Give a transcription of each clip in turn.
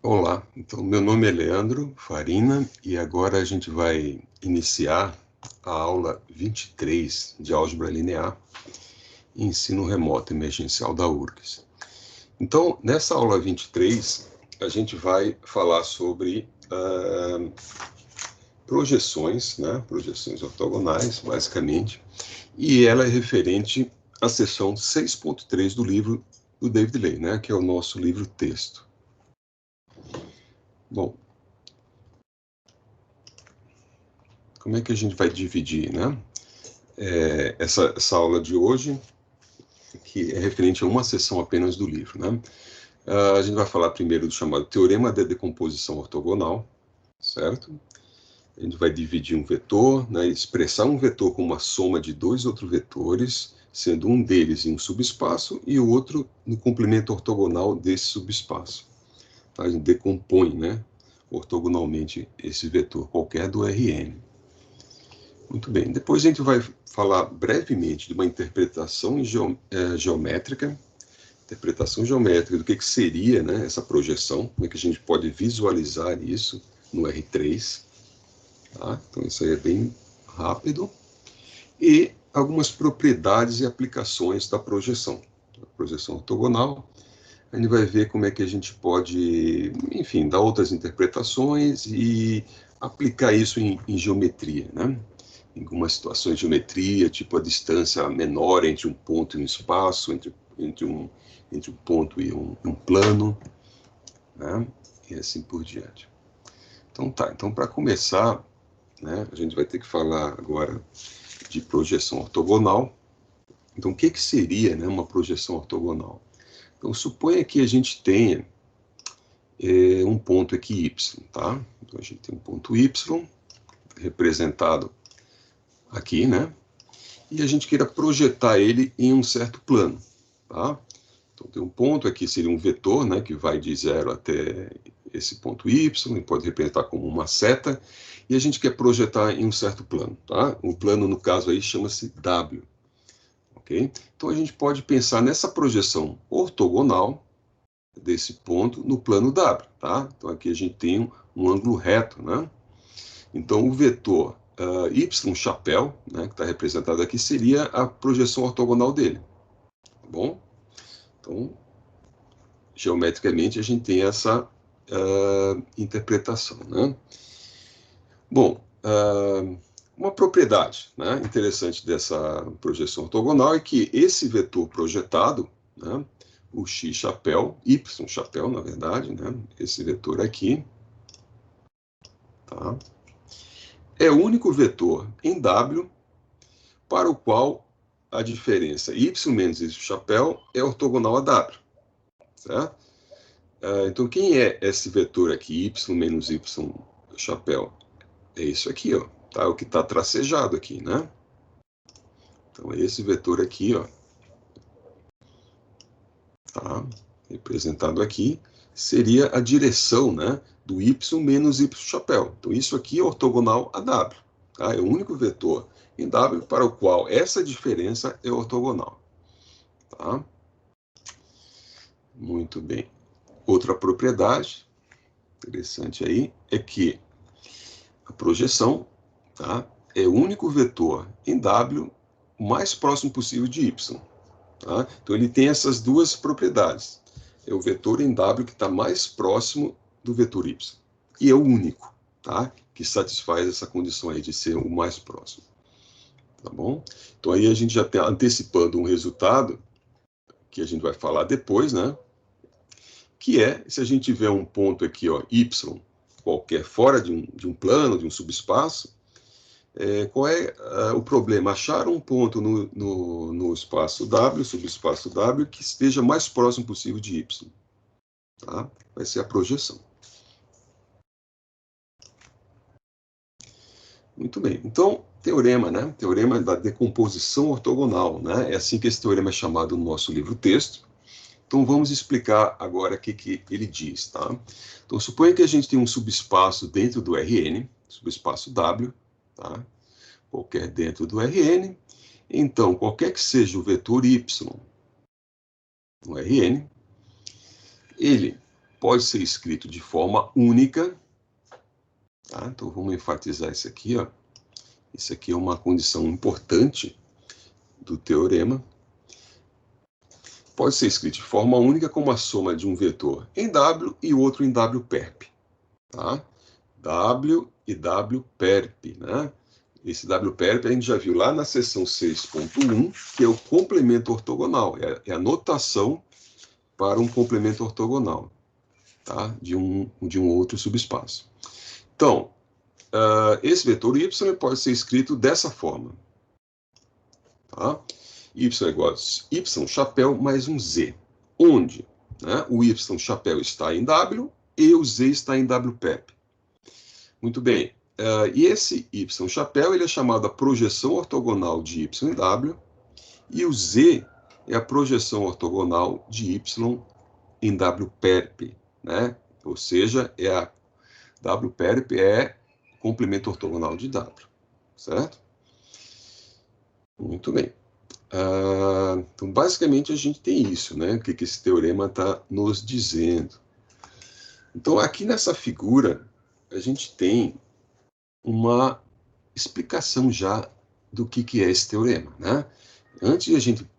Olá, então meu nome é Leandro Farina e agora a gente vai iniciar a aula 23 de Álgebra Linear e Ensino Remoto Emergencial da URGS. Então, nessa aula 23, a gente vai falar sobre projeções, né? Projeções ortogonais, basicamente, e ela é referente à seção 6.3 do livro do David Ley, né? Que é o nosso livro texto. Bom, como é que a gente vai dividir, né? Essa aula de hoje, que é referente a uma seção apenas do livro, né? A gente vai falar primeiro do chamado Teorema da Decomposição Ortogonal, certo? A gente vai dividir um vetor, né, expressar um vetor como uma soma de dois outros vetores, sendo um deles em um subespaço e o outro no complemento ortogonal desse subespaço. A gente decompõe, né, ortogonalmente esse vetor qualquer do Rn. Muito bem. Depois a gente vai falar brevemente de uma interpretação geométrica, do que seria, né, essa projeção, como é que a gente pode visualizar isso no R3. Tá? Então isso aí é bem rápido. E algumas propriedades e aplicações da projeção. A projeção ortogonal, a gente vai ver como é que a gente pode, enfim, dar outras interpretações e aplicar isso em geometria, né? Em algumas situações de geometria, tipo a distância menor entre um ponto e um espaço, entre um ponto e um plano, né? E assim por diante. Então tá, então para começar, né, a gente vai ter que falar agora de projeção ortogonal. Então o que seria, né, uma projeção ortogonal? Então suponha que a gente tenha um ponto aqui y, tá? Então a gente tem um ponto y representado aqui, né? E a gente queira projetar ele em um certo plano, tá? Então tem um ponto aqui, seria um vetor, né, que vai de 0 até esse ponto y, e pode representar como uma seta, e a gente quer projetar em um certo plano, tá? O plano, no caso aí, chama-se W, ok? Então a gente pode pensar nessa projeção ortogonal desse ponto no plano W, tá? Então aqui a gente tem um ângulo reto, né? Então o vetor y chapéu, né, que está representado aqui, seria a projeção ortogonal dele, tá bom? Então, geometricamente, a gente tem essa interpretação, né? Bom, uma propriedade, né, interessante dessa projeção ortogonal é que esse vetor projetado, né, o x chapéu, y chapéu, na verdade, né, esse vetor aqui, tá, é o único vetor em W para o qual a diferença y menos y chapéu é ortogonal a W, certo? Então, quem é esse vetor aqui, y menos y chapéu? É isso aqui, ó, tá? O que está tracejado aqui, né? Então, esse vetor aqui, ó, tá? Representado aqui, seria a direção, né, do y menos y chapéu. Então, isso aqui é ortogonal a W, tá? É o único vetor em W para o qual essa diferença é ortogonal, tá? Muito bem. Outra propriedade interessante aí é que a projeção, tá, é o único vetor em W o mais próximo possível de y. Tá? Então ele tem essas duas propriedades. É o vetor em W que está mais próximo do vetor y. E é o único, tá, que satisfaz essa condição aí de ser o mais próximo. Tá bom? Então aí a gente já está antecipando um resultado que a gente vai falar depois, né? Que é, se a gente tiver um ponto aqui, ó, y, qualquer fora de um plano, de um subespaço, qual é o problema? Achar um ponto no espaço W, subespaço W, que esteja mais próximo possível de Y. Tá? Vai ser a projeção. Muito bem. Então, teorema, né? Teorema da decomposição ortogonal, né? É assim que esse teorema é chamado no nosso livro-texto. Então, vamos explicar agora o que ele diz, tá? Então, suponha que a gente tem um subespaço dentro do Rn, subespaço W, tá? Qualquer dentro do Rn. Então, qualquer que seja o vetor y no Rn, ele pode ser escrito de forma única, tá? Então, vamos enfatizar isso aqui, ó. Isso aqui é uma condição importante do teorema. Pode ser escrito de forma única como a soma de um vetor em W e outro em W perp. Tá? W e W perp, né? Esse W perp a gente já viu lá na seção 6.1, que é o complemento ortogonal, é a notação para um complemento ortogonal, tá? de um outro subespaço. Então, esse vetor y pode ser escrito dessa forma. Tá? Y é igual a y chapéu mais um z, onde, né, o y chapéu está em W e o z está em W perp. Muito bem. E esse y chapéu ele é chamado a projeção ortogonal de y em W, e o z é a projeção ortogonal de y em W perp, né? Ou seja, W perp é complemento ortogonal de W, certo? Muito bem. Então, basicamente, a gente tem isso, né? O que esse teorema está nos dizendo. Então, aqui nessa figura, a gente tem uma explicação já do que é esse teorema, né? Antes de a gente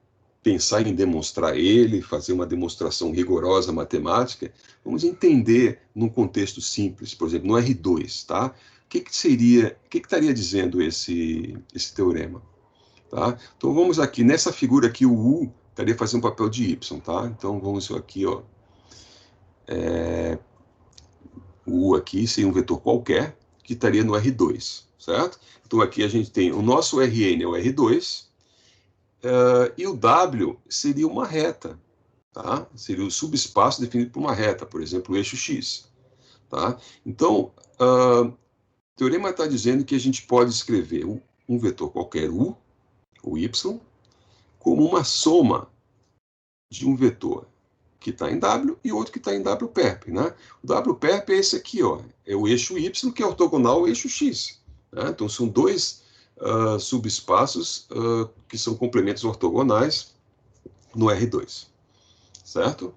pensar em demonstrar ele, fazer uma demonstração rigorosa matemática, vamos entender num contexto simples, por exemplo, no R2, tá? O que estaria dizendo esse teorema? Tá? Então vamos aqui, nessa figura aqui, o U estaria fazendo um papel de Y, tá? Então vamos aqui, ó. O U aqui seria um vetor qualquer, que estaria no R2, certo? Então aqui a gente tem o nosso Rn é o R2, e o W seria uma reta, tá? Seria o subespaço definido por uma reta, por exemplo, o eixo X, tá? Então, o teorema está dizendo que a gente pode escrever um vetor qualquer U, ou Y, como uma soma de um vetor que está em W e outro que está em W perp, né? O W perp é esse aqui, ó, é o eixo Y que é ortogonal ao eixo X, né? Então são dois subespaços que são complementos ortogonais no R2, certo?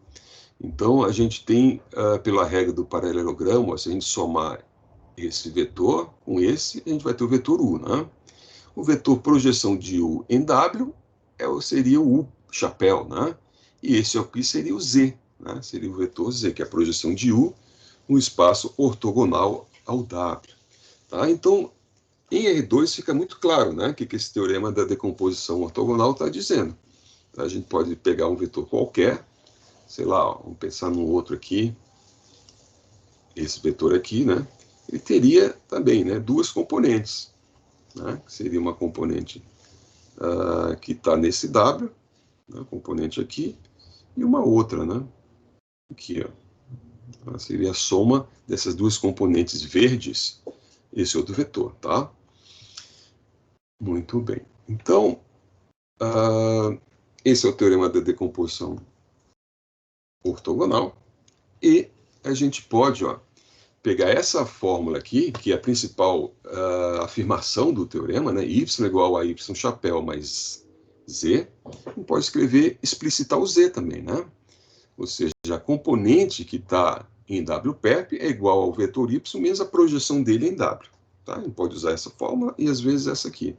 Então a gente tem, pela regra do paralelogramo, se a gente somar esse vetor com esse, a gente vai ter o vetor U, né? O vetor projeção de U em W seria o U chapéu, né? E esse aqui seria o Z, né? Seria o vetor Z, que é a projeção de U no espaço ortogonal ao W. Tá? Então, em R2 fica muito claro, né, o que esse teorema da decomposição ortogonal está dizendo. A gente pode pegar um vetor qualquer, sei lá, ó, vamos pensar num outro aqui, esse vetor aqui, né? Ele teria também, né, duas componentes, né? Seria uma componente que está nesse W, né, componente aqui, e uma outra, né? Aqui, ó. Seria a soma dessas duas componentes verdes, esse outro vetor, tá? Muito bem. Então, esse é o teorema da decomposição ortogonal, e a gente pode, ó, pegar essa fórmula aqui, que é a principal afirmação do teorema, né? Y igual a Y chapéu mais Z, a gente pode escrever, explicitar o Z também, né? Ou seja, a componente que está em W perp é igual ao vetor Y menos a projeção dele em W. Tá? A gente pode usar essa fórmula e às vezes essa aqui,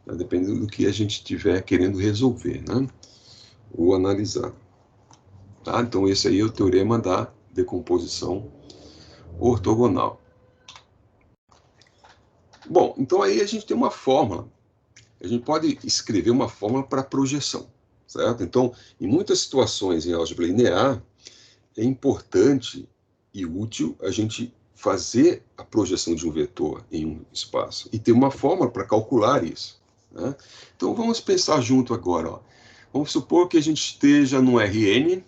né? Dependendo do que a gente estiver querendo resolver, né? Ou analisar. Tá? Então esse aí é o teorema da decomposição ortogonal. Bom, então aí a gente tem uma fórmula. A gente pode escrever uma fórmula para projeção, certo? Então, em muitas situações em álgebra linear, é importante e útil a gente fazer a projeção de um vetor em um espaço e ter uma fórmula para calcular isso, né? Então, vamos pensar junto agora, ó. Vamos supor que a gente esteja no Rn,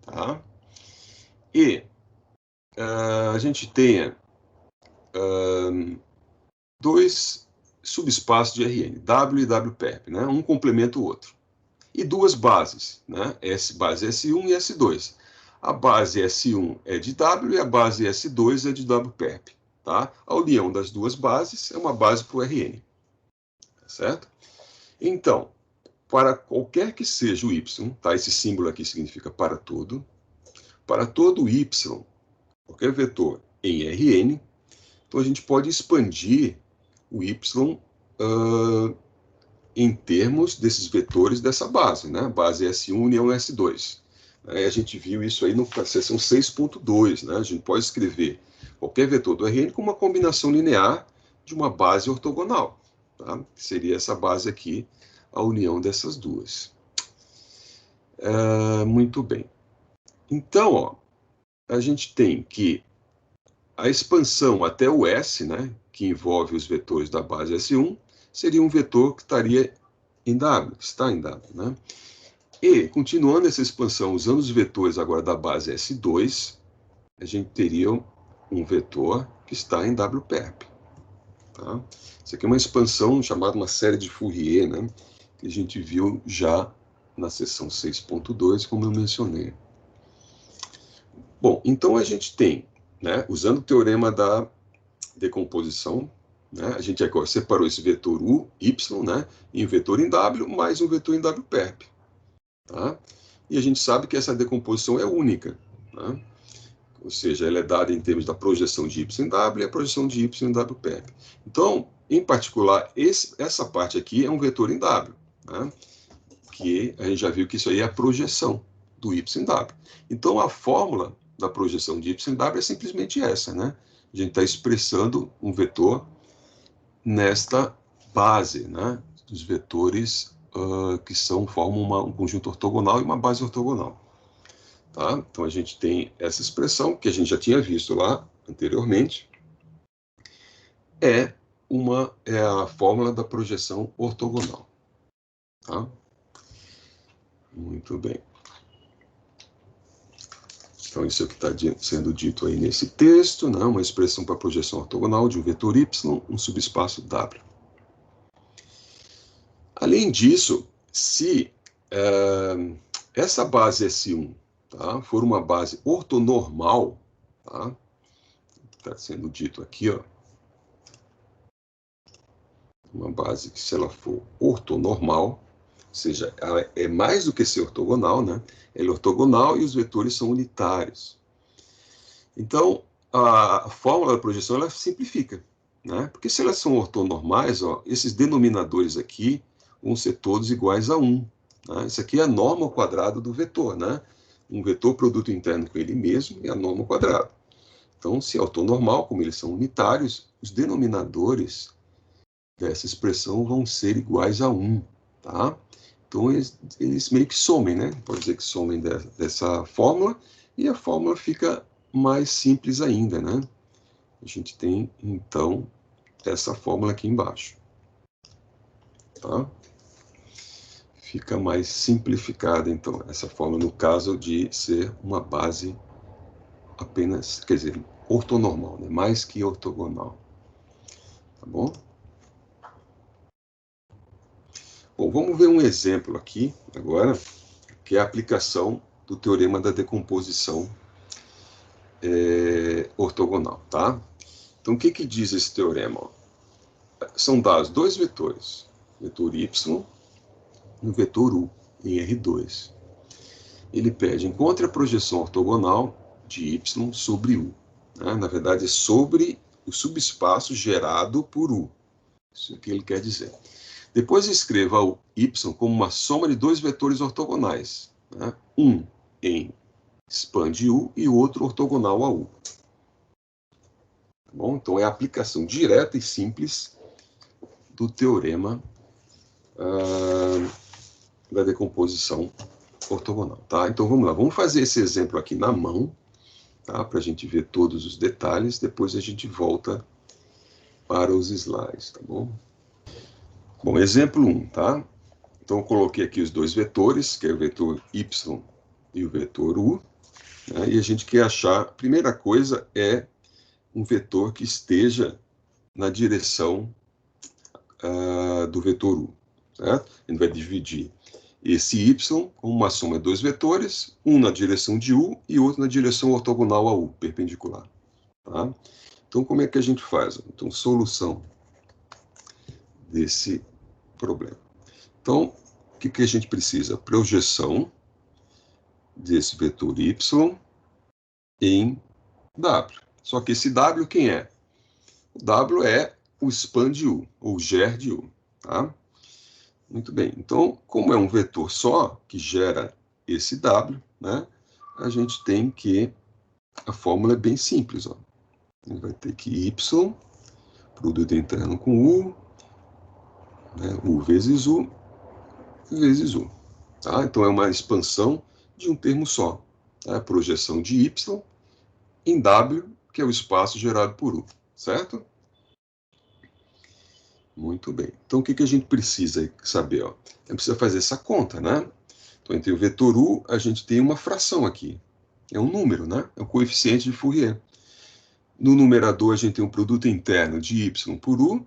tá? E a gente tenha dois subespaços de Rn, W e W perp, né? Um complementa o outro. E duas bases, né? Base S1 e S2. A base S1 é de W e a base S2 é de W perp. Tá? A união das duas bases é uma base para o Rn. Certo? Então, para qualquer que seja o Y, tá? Esse símbolo aqui significa para tudo. para todo y, qualquer vetor em Rn, então a gente pode expandir o y em termos desses vetores dessa base, né? Base S1 união S2. A gente viu isso aí na seção 6.2, né? A gente pode escrever qualquer vetor do Rn com uma combinação linear de uma base ortogonal, tá? Seria essa base aqui, a união dessas duas. Muito bem. Então, ó, a gente tem que a expansão até o S, né, que envolve os vetores da base S1, seria um vetor que estaria em W, que está em W, né? E, continuando essa expansão, usando os vetores agora da base S2, a gente teria um vetor que está em W-perp. Tá? Isso aqui é uma expansão chamada uma série de Fourier, né, que a gente viu já na seção 6.2, como eu mencionei. Bom, então a gente tem, né, usando o teorema da decomposição, né, a gente agora separou esse vetor U, Y, né, em vetor em W, mais um vetor em W-perp. Tá? E a gente sabe que essa decomposição é única, né? Ou seja, ela é dada em termos da projeção de y em W e a projeção de y em W-perp. Então, em particular, essa parte aqui é um vetor em W, né? Que a gente já viu que isso aí é a projeção do y em W. Então, a fórmula da projeção de y em W é simplesmente essa, né? A gente está expressando um vetor nesta base, né? Dos vetores que formam um conjunto ortogonal e uma base ortogonal. Tá? Então, a gente tem essa expressão, que a gente já tinha visto lá anteriormente, é a fórmula da projeção ortogonal. Tá? Muito bem. Então, isso é o que está sendo dito aí nesse texto, né? Uma expressão para projeção ortogonal de um vetor y, um subespaço W. Além disso, se essa base S1, tá, for uma base ortonormal, tá, está sendo dito aqui, ó, uma base que, se ela for ortonormal, ou seja, ela é mais do que ser ortogonal, né? Ela é ortogonal e os vetores são unitários. Então, a fórmula da projeção ela simplifica, né? Porque se elas são ortonormais, ó, esses denominadores aqui vão ser todos iguais a 1. Né? Isso aqui é a norma ao quadrado do vetor, né? Um vetor produto interno com ele mesmo e a norma ao quadrado. Então, se é ortonormal, como eles são unitários, os denominadores dessa expressão vão ser iguais a 1. Tá? Então, eles meio que somem, né? Pode dizer que somem dessa fórmula, e a fórmula fica mais simples ainda, né? A gente tem, então, essa fórmula aqui embaixo. Tá? Fica mais simplificada, então, essa fórmula, no caso de ser uma base apenas, quer dizer, ortonormal, né? Mais que ortogonal. Tá bom? Bom, vamos ver um exemplo aqui, agora, que é a aplicação do teorema da decomposição ortogonal, tá? Então, o que diz esse teorema? São dados dois vetores, o vetor y e o vetor u, em R2. Ele pede, encontre a projeção ortogonal de y sobre u. Né? Na verdade, é sobre o subespaço gerado por u. Isso é o que ele quer dizer. Depois escreva o y como uma soma de dois vetores ortogonais. Né? Um em expande u e o outro ortogonal a u. Tá bom? Então, é a aplicação direta e simples do teorema da decomposição ortogonal. Tá? Então, vamos lá. Vamos fazer esse exemplo aqui na mão, tá? Para a gente ver todos os detalhes. Depois a gente volta para os slides. Tá bom? Bom, exemplo 1. Tá? Então, eu coloquei aqui os dois vetores, que é o vetor y e o vetor u. Né? E a gente quer achar, a primeira coisa é um vetor que esteja na direção do vetor u. Certo? A gente vai dividir esse y com uma soma de dois vetores, um na direção de u e outro na direção ortogonal a u, perpendicular. Tá? Então, como é que a gente faz? Então, solução desse problema. Então, o que a gente precisa? Projeção desse vetor y em W. Só que esse W quem é? O W é o span de U, ou ger de U. Tá? Muito bem. Então, como é um vetor só que gera esse W, né, a gente tem que... A fórmula é bem simples. Ó. A gente vai ter que Y, produto interno com U, né, U vezes U, vezes U. Tá? Então, é uma expansão de um termo só. Tá? A projeção de Y em W, que é o espaço gerado por U. Certo? Muito bem. Então, o que a gente precisa saber? Ó? A gente precisa fazer essa conta, né? Então, entre o vetor U, a gente tem uma fração aqui. É um número, né? É o coeficiente de Fourier. No numerador, a gente tem o produto interno de Y por U,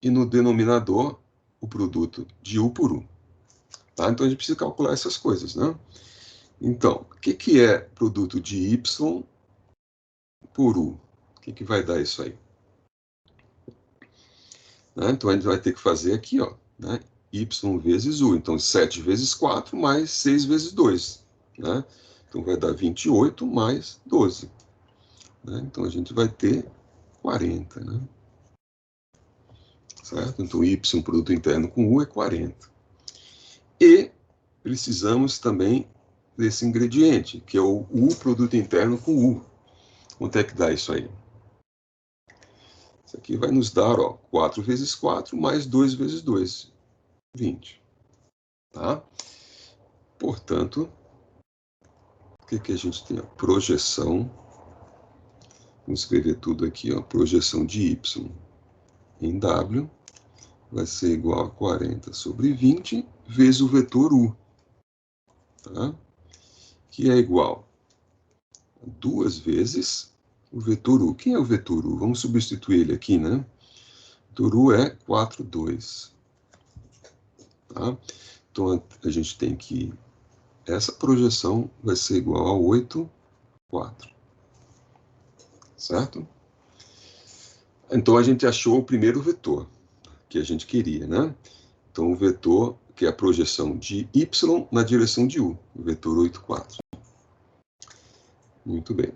e no denominador, o produto de U por U. Tá? Então, a gente precisa calcular essas coisas, né? Então, o que é produto de Y por U? O que vai dar isso aí? Né? Então, a gente vai ter que fazer aqui, ó, né? Y vezes U. Então, 7 vezes 4 mais 6 vezes 2. Né? Então, vai dar 28 mais 12. Né? Então, a gente vai ter 40. Né? Certo? Então, Y, produto interno com U, é 40. E precisamos também desse ingrediente, que é o U, produto interno com U. Quanto é que dá isso aí? Isso aqui vai nos dar, ó, 4 vezes 4 mais 2 vezes 2, 20. Tá? Portanto, o que a gente tem? A projeção, vamos escrever tudo aqui, ó, projeção de Y em W vai ser igual a 40 sobre 20 vezes o vetor U, tá? Que é igual a 2 vezes o vetor U. Quem é o vetor U? Vamos substituir ele aqui, né? O vetor U é 4, 2. Tá? Então, a gente tem que... Essa projeção vai ser igual a 8, 4. Certo? Então, a gente achou o primeiro vetor que a gente queria, né? Então, o vetor, que é a projeção de Y na direção de U, o vetor 8, 4. Muito bem.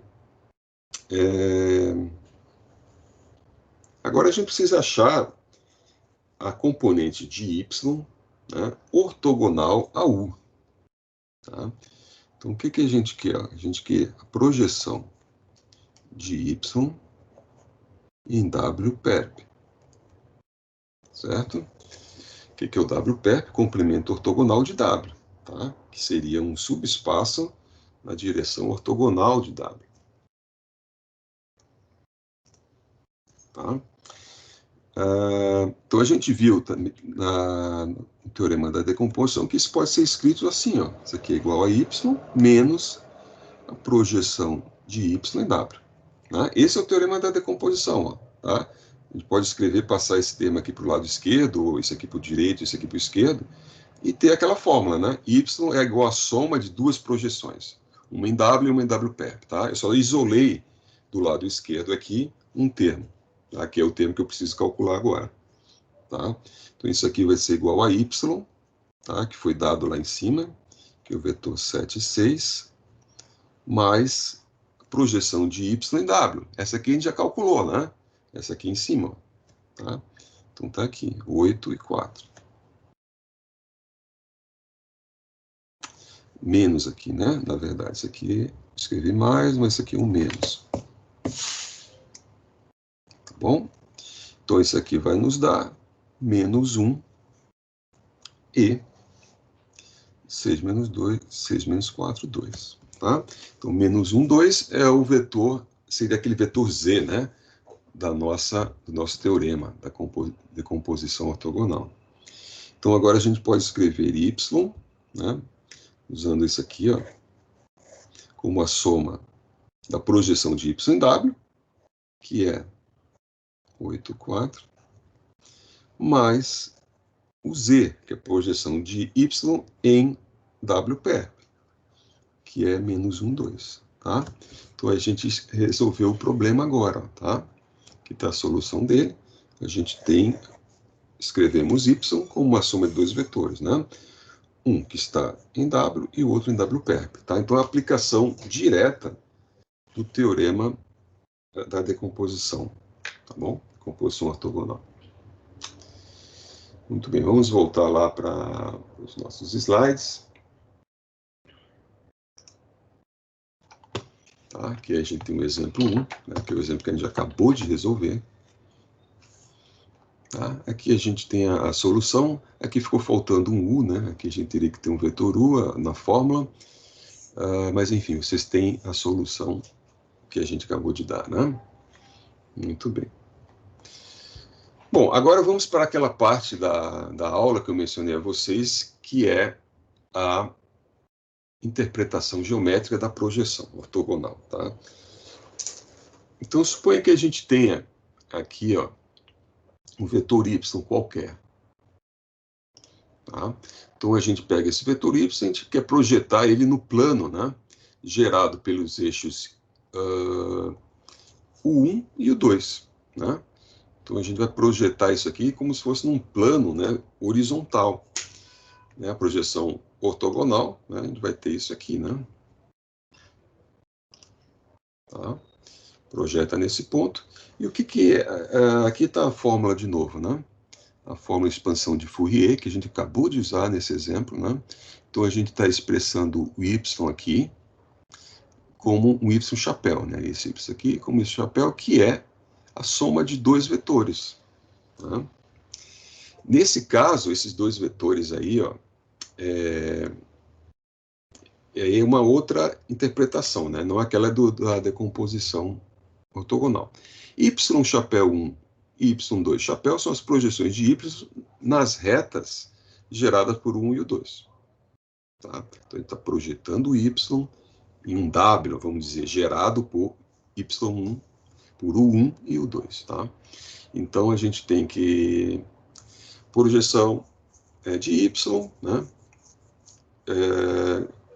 Agora, a gente precisa achar a componente de Y, né, ortogonal a U. Tá? Então, o que a gente quer? A gente quer a projeção de Y em W perp. Certo? O que é o W perp? Complemento ortogonal de W. Tá? Que seria um subespaço na direção ortogonal de W. Tá? Então, a gente viu no teorema da decomposição que isso pode ser escrito assim, ó. Isso aqui é igual a y menos a projeção de y em w. Né? Esse é o teorema da decomposição. Ó, tá? A gente pode escrever, passar esse termo aqui para o lado esquerdo, ou esse aqui para o direito, esse aqui para o esquerdo, e ter aquela fórmula, né? Y é igual à soma de duas projeções, uma em w e uma em w perp. Tá? Eu só isolei do lado esquerdo aqui um termo. Tá? Que é o termo que eu preciso calcular agora. Tá? Então, isso aqui vai ser igual a y, tá? Que foi dado lá em cima, que é o vetor 7, 6, mais a projeção de y em w. Essa aqui a gente já calculou, né? Essa aqui em cima. Tá? Então, está aqui, 8 e 4. Menos aqui, né? Na verdade, isso aqui escrevi mais, mas isso aqui é um menos. Tá bom? Então, isso aqui vai nos dar menos 1 e 6 menos 2, 6 menos 4, 2. Tá? Então, menos 1, 2 é o vetor, seria aquele vetor Z, né? Do nosso teorema da decomposição ortogonal. Então, agora a gente pode escrever Y, né? Usando isso aqui, ó, como a soma da projeção de Y em W, que é 8, 4, mais o Z, que é a projeção de Y em W perp, que é menos 1, 2. Tá? Então, a gente resolveu o problema agora. Tá? Aqui está a solução dele. A gente tem, escrevemos Y como uma soma de dois vetores. Né? Um que está em W e o outro em W perp. Tá? Então, a aplicação direta do teorema da decomposição, tá bom? Composição ortogonal. Muito bem, vamos voltar lá para os nossos slides. Tá? Aqui a gente tem o exemplo 1, né, que é o exemplo que a gente acabou de resolver. Tá? Aqui a gente tem a solução, aqui ficou faltando um U, né? Aqui a gente teria que ter um vetor U na fórmula, mas enfim, vocês têm a solução que a gente acabou de dar, né? Muito bem. Bom, agora vamos para aquela parte da aula que eu mencionei a vocês, que é a interpretação geométrica da projeção ortogonal, tá? Então, suponha que a gente tenha aqui, ó, um vetor y qualquer. Tá? Então, a gente pega esse vetor y, a gente quer projetar ele no plano, né, gerado pelos eixos o 1 e o 2. Né? Então, a gente vai projetar isso aqui como se fosse num plano, né, horizontal. Né? A projeção ortogonal, né, a gente vai ter isso aqui. Né? Tá? Projeta nesse ponto. E o que é? Aqui está a fórmula de novo, né? A fórmula de expansão de Fourier, que a gente acabou de usar nesse exemplo, né? Então, a gente está expressando o y aqui como um y chapéu, né? Esse y aqui como esse chapéu, que é a soma de dois vetores. Tá? Nesse caso, esses dois vetores aí, ó, é uma outra interpretação, né? Não aquela da decomposição ortogonal. Y chapéu 1 e Y2 chapéu são as projeções de Y nas retas geradas por o 1 e o 2. Tá? Então, ele está projetando o Y em um W, vamos dizer, gerado por Y1, por U1 e U2. Tá? Então, a gente tem que projeção de Y, né?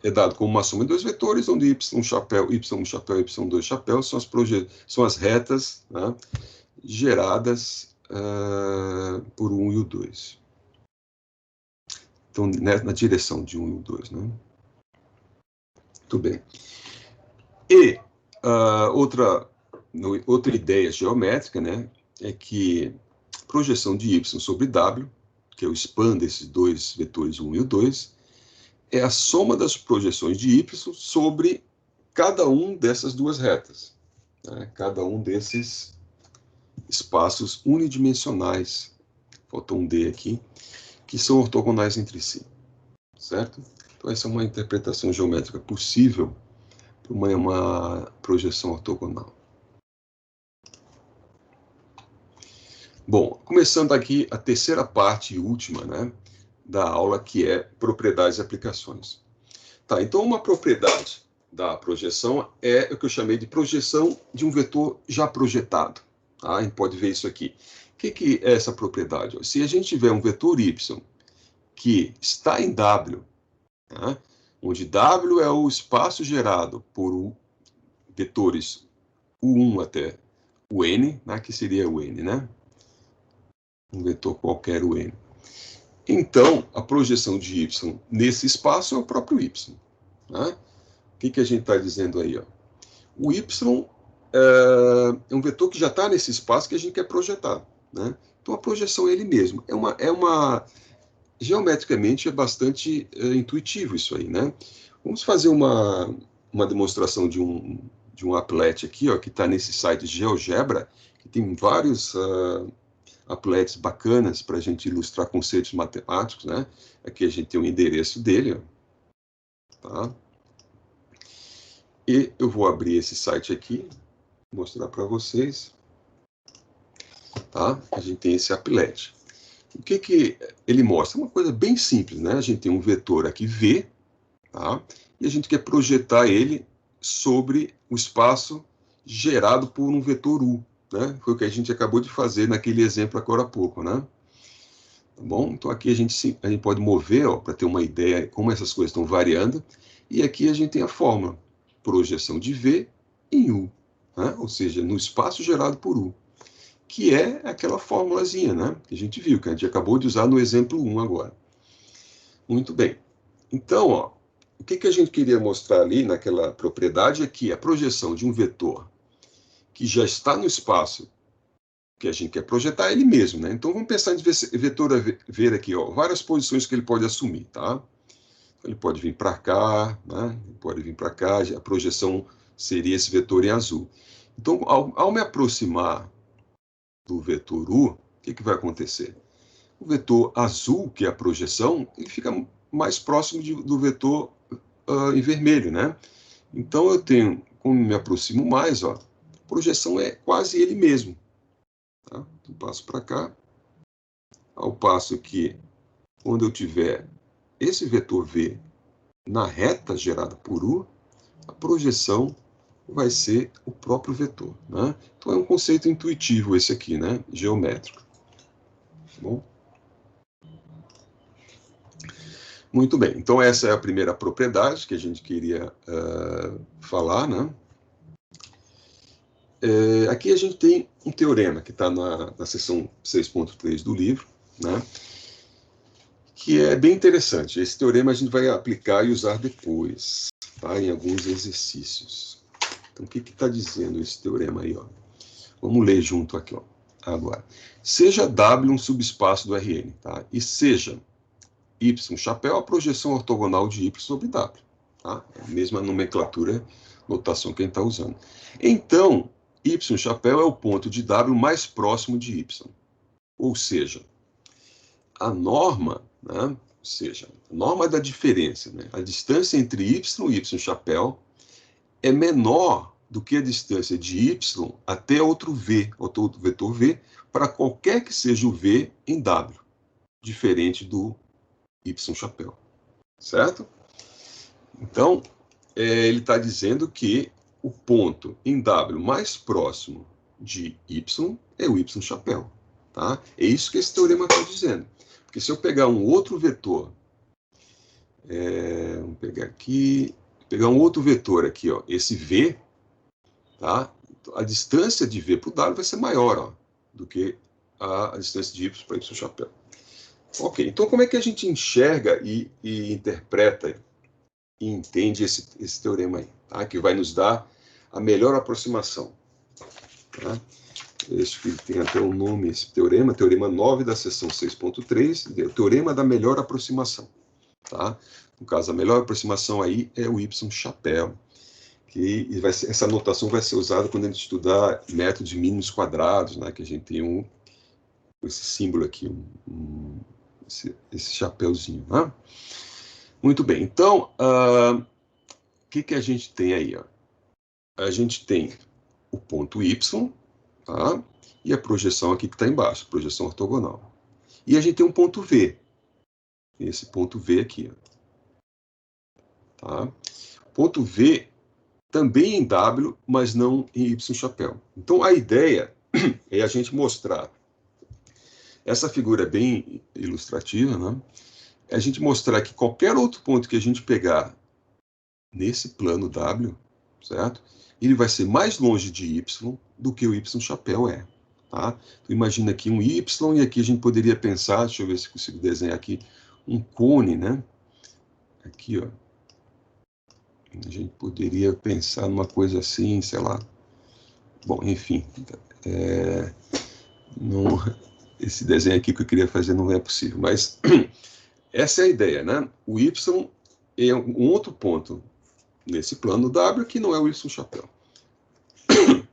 É dado como uma soma de dois vetores, onde Y chapéu, Y2 chapéu são as retas, né, geradas por 1 e o 2. Então, né, na direção de 1 e o 2. Né? Muito bem. E outra ideia geométrica, né, é que projeção de Y sobre W, que é o span desses dois vetores 1 e o 2, é a soma das projeções de Y sobre cada um dessas duas retas. Né? Cada um desses espaços unidimensionais, faltou um D aqui, que são ortogonais entre si. Certo? Então, essa é uma interpretação geométrica possível para uma projeção ortogonal. Bom, começando aqui a terceira parte e última, né, da aula, que é propriedades e aplicações. Tá, então uma propriedade da projeção é o que eu chamei de projeção de um vetor já projetado. Tá? A gente pode ver isso aqui. O que é essa propriedade? Se a gente tiver um vetor y que está em W, tá? Onde W é o espaço gerado por vetores U1 até o N, né? Que seria o N, né? Um vetor qualquer, o N. Então, a projeção de Y nesse espaço é o próprio Y. Né? O que a gente está dizendo aí? Ó? O Y é um vetor que já está nesse espaço que a gente quer projetar. Né? Então, a projeção é ele mesmo. Geometricamente, é bastante intuitivo isso aí. Né? Vamos fazer uma demonstração de um applet aqui, ó, que está nesse site GeoGebra, que tem vários applets bacanas para a gente ilustrar conceitos matemáticos, né? Aqui a gente tem o endereço dele, ó. Tá? E eu vou abrir esse site aqui, mostrar para vocês. Tá? A gente tem esse applet. O que ele mostra? Uma coisa bem simples, né? A gente tem um vetor aqui V, tá? E a gente quer projetar ele sobre o espaço gerado por um vetor U. Né? Foi o que a gente acabou de fazer naquele exemplo agora há pouco, né? Tá bom? Então aqui a gente pode mover, para ter uma ideia como essas coisas estão variando, e aqui a gente tem a fórmula, projeção de V em U, né? Ou seja, no espaço gerado por U, que é aquela fórmulazinha, né? Que a gente viu, que a gente acabou de usar no exemplo 1 agora. Muito bem. Então, ó, o que a gente queria mostrar ali naquela propriedade é que a projeção de um vetor que já está no espaço que a gente quer projetar é ele mesmo, né? Então, vamos pensar em vetor ver aqui, ó, várias posições que ele pode assumir, tá? Ele pode vir para cá, né? Ele pode vir para cá, a projeção seria esse vetor em azul. Então, ao me aproximar do vetor U, o que vai acontecer? O vetor azul, que é a projeção, ele fica mais próximo do vetor em vermelho, né? Então, eu tenho, como me aproximo mais, ó, a projeção é quase ele mesmo. Tá? Então, passo para cá, ao passo que, quando eu tiver esse vetor V na reta gerada por U, a projeção vai ser o próprio vetor, né? Então, é um conceito intuitivo esse aqui, né? Geométrico. Tá bom? Muito bem, então essa é a primeira propriedade que a gente queria falar, né? Aqui a gente tem um teorema que está na seção 6.3 do livro, né? Que é bem interessante. Esse teorema a gente vai aplicar e usar depois, tá? Em alguns exercícios. Então, o que está dizendo esse teorema aí, ó? Vamos ler junto aqui, ó. Agora, seja W um subespaço do Rn, tá? E seja Y chapéu a projeção ortogonal de Y sobre W, tá? É a mesma nomenclatura, notação que a gente está usando. Então, Y chapéu é o ponto de W mais próximo de Y. Ou seja, a norma, né? Ou seja, a norma da diferença, né? A distância entre Y e Y chapéu é menor do que a distância de Y até outro V, outro vetor V, para qualquer que seja o V em W, diferente do Y chapéu, certo? Então, ele está dizendo que o ponto em W mais próximo de Y é o Y chapéu, tá? É isso que esse teorema está dizendo. Porque se eu pegar um outro vetor, vamos pegar aqui, pegar um outro vetor aqui, ó, esse V, tá? A distância de V para o W vai ser maior, ó, do que a distância de Y para Y chapéu. Ok, então como é que a gente enxerga e interpreta e entende esse teorema aí, tá? Que vai nos dar a melhor aproximação. Tá? Acho que tem até um nome esse teorema, teorema 9 da seção 6.3, teorema da melhor aproximação. Tá? No caso, a melhor aproximação aí é o Y chapéu, que essa notação vai ser usada quando a gente estudar métodos de mínimos quadrados, né? Que a gente tem esse símbolo aqui, esse chapéuzinho. Né? Muito bem, então, o que a gente tem aí? Ó? A gente tem o ponto Y, tá? E a projeção aqui que está embaixo, projeção ortogonal. E a gente tem um ponto V, esse ponto V aqui. Ó. Tá? Ponto V também em W, mas não em Y chapéu. Então, a ideia é a gente mostrar, essa figura é bem ilustrativa, né? É a gente mostrar que qualquer outro ponto que a gente pegar nesse plano W, certo? Ele vai ser mais longe de Y do que o Y chapéu é. Tá? Então, imagina aqui um Y, e aqui a gente poderia pensar, deixa eu ver se consigo desenhar aqui, um cone, né? Aqui, ó. A gente poderia pensar numa coisa assim, sei lá. Bom, enfim. Esse desenho aqui que eu queria fazer não é possível, mas essa é a ideia, né? O Y é um outro ponto nesse plano W que não é o Y chapéu.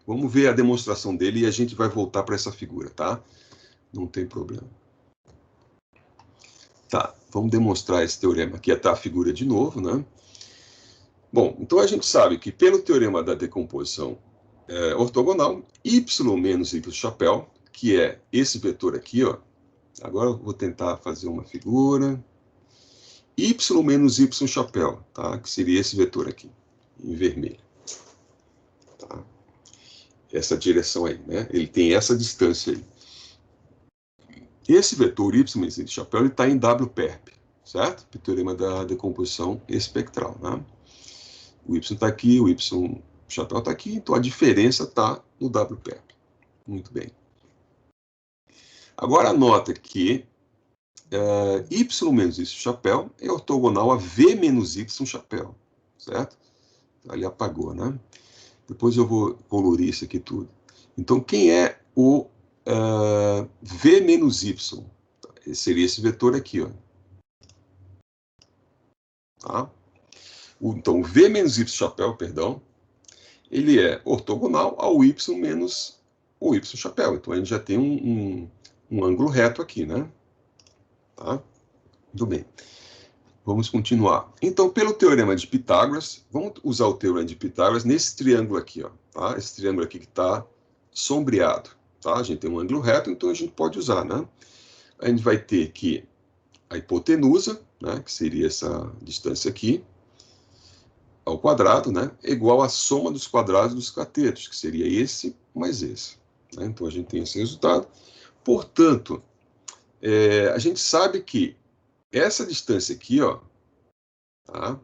Vamos ver a demonstração dele e a gente vai voltar para essa figura, tá? Não tem problema. Tá, vamos demonstrar esse teorema. Aqui está a figura de novo, né? Bom, então a gente sabe que pelo teorema da decomposição ortogonal, y menos y chapéu, que é esse vetor aqui, ó. Agora eu vou tentar fazer uma figura. Y menos y chapéu, tá? Que seria esse vetor aqui, em vermelho. Tá? Essa direção aí, né? Ele tem essa distância aí. Esse vetor y menos y chapéu está em W-perp, certo? O teorema da decomposição espectral, né? O y está aqui, o y chapéu está aqui, então a diferença está no W-perp. Muito bem. Agora nota que y menos y chapéu é ortogonal a v menos y chapéu, certo? Ali apagou, né? Depois eu vou colorir isso aqui tudo. Então, quem é o v menos y? Seria esse vetor aqui, ó. Tá? Então, v menos y chapéu, perdão, ele é ortogonal ao y menos o y chapéu. Então, a gente já tem um ângulo reto aqui, né? Tá? Muito bem. Vamos continuar. Então, pelo teorema de Pitágoras, vamos usar o teorema de Pitágoras nesse triângulo aqui, ó, tá? Esse triângulo aqui que está sombreado, tá? A gente tem um ângulo reto, então a gente pode usar, né? A gente vai ter que a hipotenusa, né, que seria essa distância aqui, ao quadrado, né, é igual à soma dos quadrados dos catetos, que seria esse mais esse, né? Então, a gente tem esse resultado. Portanto, a gente sabe que essa distância aqui, ó, tá,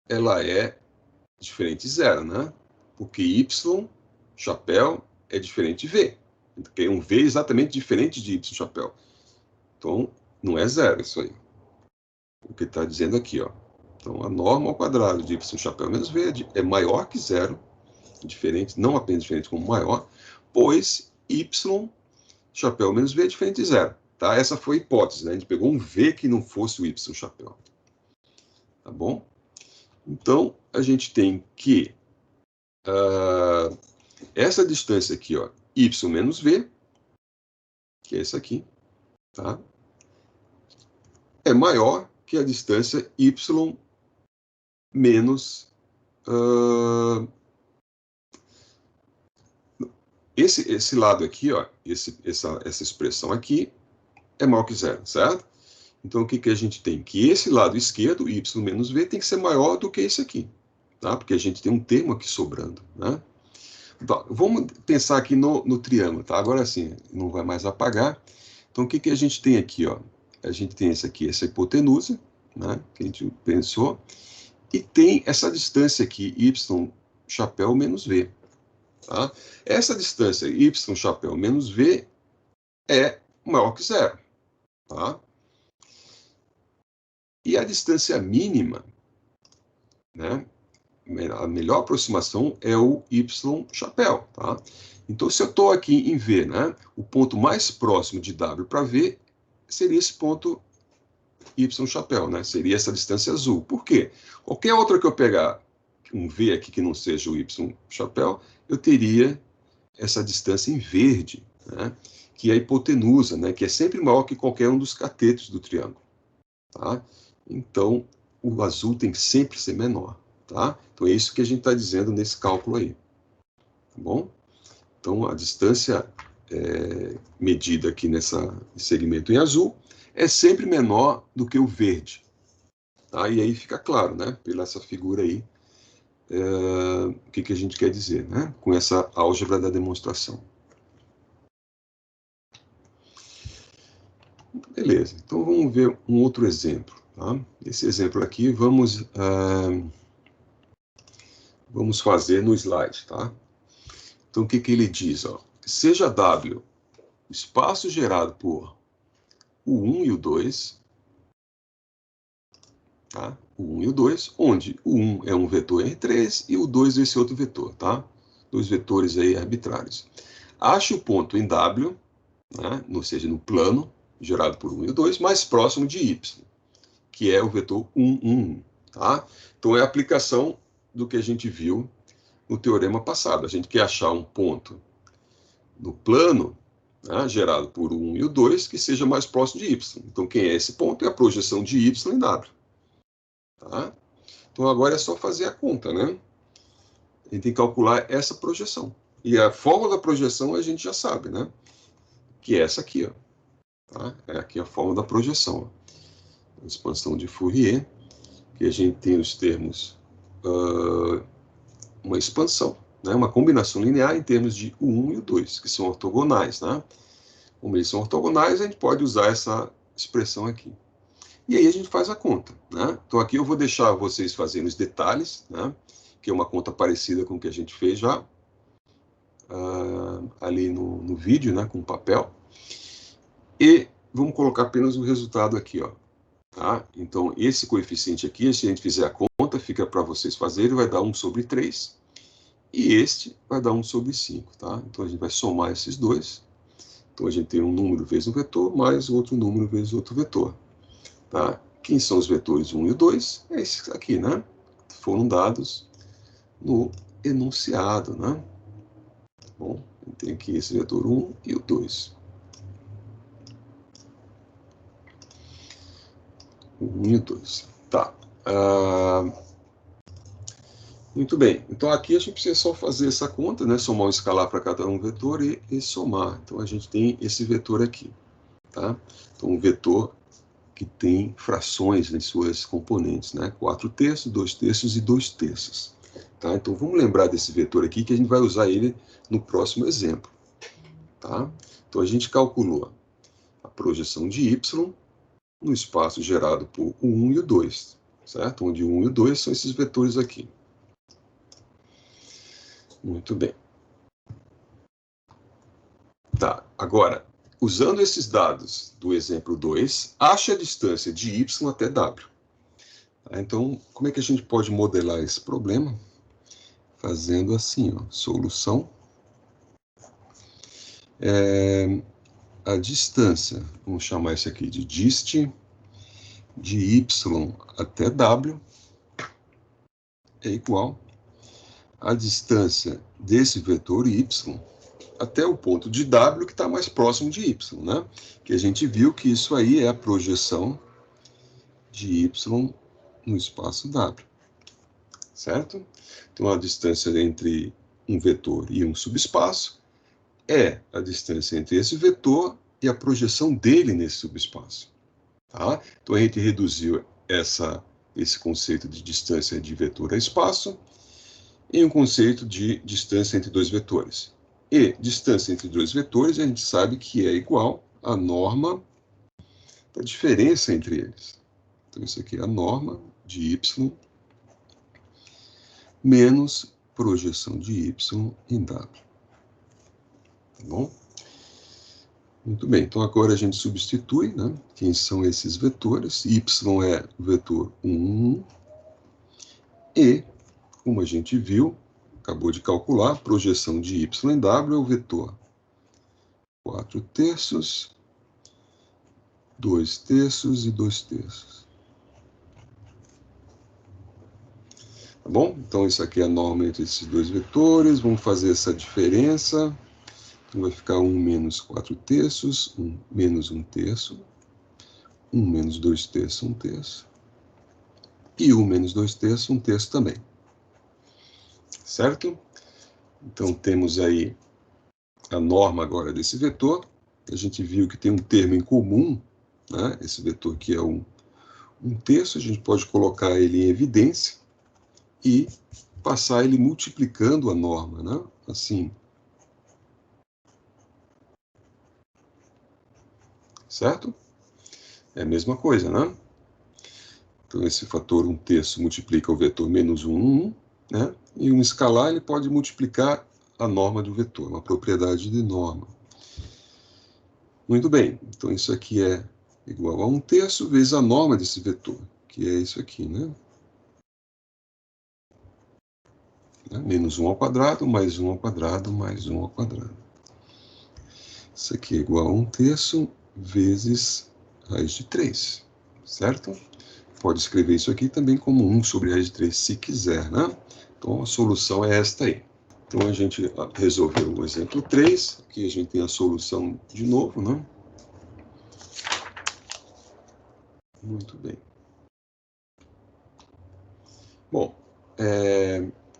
ela é diferente de zero, né? Porque y, chapéu, é diferente de v. Porque um v é exatamente diferente de y, chapéu. Então, não é zero isso aí. O que está dizendo aqui, ó. Então, a norma ao quadrado de y, chapéu menos v é maior que zero, diferente, não apenas diferente como maior, pois y, chapéu menos v é diferente de zero. Tá? Essa foi a hipótese, né? A gente pegou um v que não fosse o y, chapéu. Tá bom? Então, a gente tem que essa distância aqui, ó, y menos v, que é essa aqui, tá? É maior que a distância y menos esse lado aqui, ó, essa expressão aqui é maior que zero, certo? Então, o que a gente tem? Que esse lado esquerdo, y menos v, tem que ser maior do que esse aqui, tá? Porque a gente tem um termo aqui sobrando, né? Então, vamos pensar aqui no triângulo, tá? Agora sim, não vai mais apagar. Então, o que a gente tem aqui, ó? A gente tem essa aqui, essa hipotenusa, né? Que a gente pensou. E tem essa distância aqui, y chapéu menos v. Tá? Essa distância, y chapéu menos v, é maior que zero. Tá? E a distância mínima, né? A melhor aproximação é o y chapéu. Tá? Então, se eu estou aqui em V, né? O ponto mais próximo de W para V seria esse ponto y chapéu, né? Seria essa distância azul. Por quê? Qualquer outra que eu pegar um V aqui que não seja o y chapéu, eu teria essa distância em verde, né? Que é a hipotenusa, né? Que é sempre maior que qualquer um dos catetos do triângulo. Tá? Então, o azul tem que sempre ser menor. Tá? Então, é isso que a gente está dizendo nesse cálculo aí. Tá bom? Então, a distância medida aqui nesse segmento em azul é sempre menor do que o verde. Tá? E aí fica claro, né? Pela essa figura aí, o que a gente quer dizer, né? Com essa álgebra da demonstração. Beleza, então vamos ver um outro exemplo. Tá? Esse exemplo aqui vamos fazer no slide. Tá? Então, o que ele diz? Ó? Seja W o espaço gerado por o 1 e o 2, tá? O 1 e o 2, onde o 1 é um vetor R3 e o 2 é esse outro vetor, tá? Dois vetores aí arbitrários. Ache o ponto em W, né? Ou seja, no plano gerado por 1 e o 2, mais próximo de Y, que é o vetor 1, 1, 1, tá? Então, é a aplicação do que a gente viu no teorema passado. A gente quer achar um ponto no plano, né, gerado por o 1 e o 2, que seja mais próximo de Y. Então, quem é esse ponto? É a projeção de Y em W. Tá? Então, agora é só fazer a conta, né? A gente tem que calcular essa projeção. E a fórmula da projeção a gente já sabe, né? Que é essa aqui, ó. Tá? É aqui a fórmula da projeção. Ó. A expansão de Fourier, que a gente tem os termos, uma expansão, né? Uma combinação linear em termos de o 1 e o 2, que são ortogonais, né? Como eles são ortogonais, a gente pode usar essa expressão aqui. E aí a gente faz a conta, né? Então aqui eu vou deixar vocês fazendo os detalhes, né? Que é uma conta parecida com o que a gente fez já ali no vídeo, né? Com papel. E vamos colocar apenas o resultado aqui, ó. Tá? Então, esse coeficiente aqui, se a gente fizer a conta, fica para vocês fazerem, vai dar 1 sobre 3. E este vai dar 1 sobre 5, tá? Então, a gente vai somar esses dois. Então, a gente tem um número vezes um vetor, mais outro número vezes outro vetor. Tá? Quem são os vetores 1 e o 2? É esses aqui, né? Foram dados no enunciado, né? Bom, tem aqui esse vetor 1 e o 2. O 1 e o 2. Tá. Muito bem. Então, aqui a gente precisa só fazer essa conta, né? Somar um escalar para cada um vetor e somar. Então, a gente tem esse vetor aqui, tá? Então, um vetor que tem frações em suas componentes, né? 4/3, 2/3 e 2/3. Tá? Então, vamos lembrar desse vetor aqui, que a gente vai usar ele no próximo exemplo. Tá? Então, a gente calculou a projeção de y no espaço gerado por o 1 e o 2, certo? Onde o 1 e o 2 são esses vetores aqui. Muito bem. Tá, agora, usando esses dados do exemplo 2, ache a distância de y até w. Tá? Então, como é que a gente pode modelar esse problema? Fazendo assim, ó, solução. A distância, vamos chamar isso aqui de dist, de y até w, é igual a distância desse vetor y até o ponto de w que está mais próximo de y, né? Que a gente viu que isso aí é a projeção de y no espaço w, certo? Então, a distância entre um vetor e um subespaço é a distância entre esse vetor e a projeção dele nesse subespaço. Tá? Então, a gente reduziu esse conceito de distância de vetor a espaço em um conceito de distância entre dois vetores. E distância entre dois vetores, a gente sabe que é igual à norma da diferença entre eles. Então, isso aqui é a norma de y menos projeção de y em w. Tá bom? Muito bem, então agora a gente substitui, né? Quem são esses vetores? Y é o vetor 1, e, como a gente viu, acabou de calcular, a projeção de y em w é o vetor 4/3, 2/3 e 2/3. Tá bom? Então, isso aqui é a norma entre esses dois vetores. Vamos fazer essa diferença. Então, vai ficar 1 menos 4/3, 1 menos 1/3, 1 menos 2/3, 1/3. E 1 menos 2/3, 1/3 também. Certo? Então, temos aí a norma agora desse vetor. A gente viu que tem um termo em comum, né? Esse vetor aqui é 1/3. A gente pode colocar ele em evidência e passar ele multiplicando a norma, né? Assim. Certo? É a mesma coisa, né? Então, esse fator 1/3 multiplica o vetor menos 1, 1, né? E um escalar, ele pode multiplicar a norma do vetor, uma propriedade de norma. Muito bem, então isso aqui é igual a 1/3 vezes a norma desse vetor, que é isso aqui, né? Menos 1 ao quadrado, mais 1 ao quadrado, mais 1 ao quadrado. Isso aqui é igual a 1/3 vezes raiz de 3, certo? Pode escrever isso aqui também como 1 sobre raiz de 3, se quiser, né? Então, a solução é esta aí. Então, a gente resolveu o exemplo 3. Aqui a gente tem a solução de novo, né? Muito bem. Bom,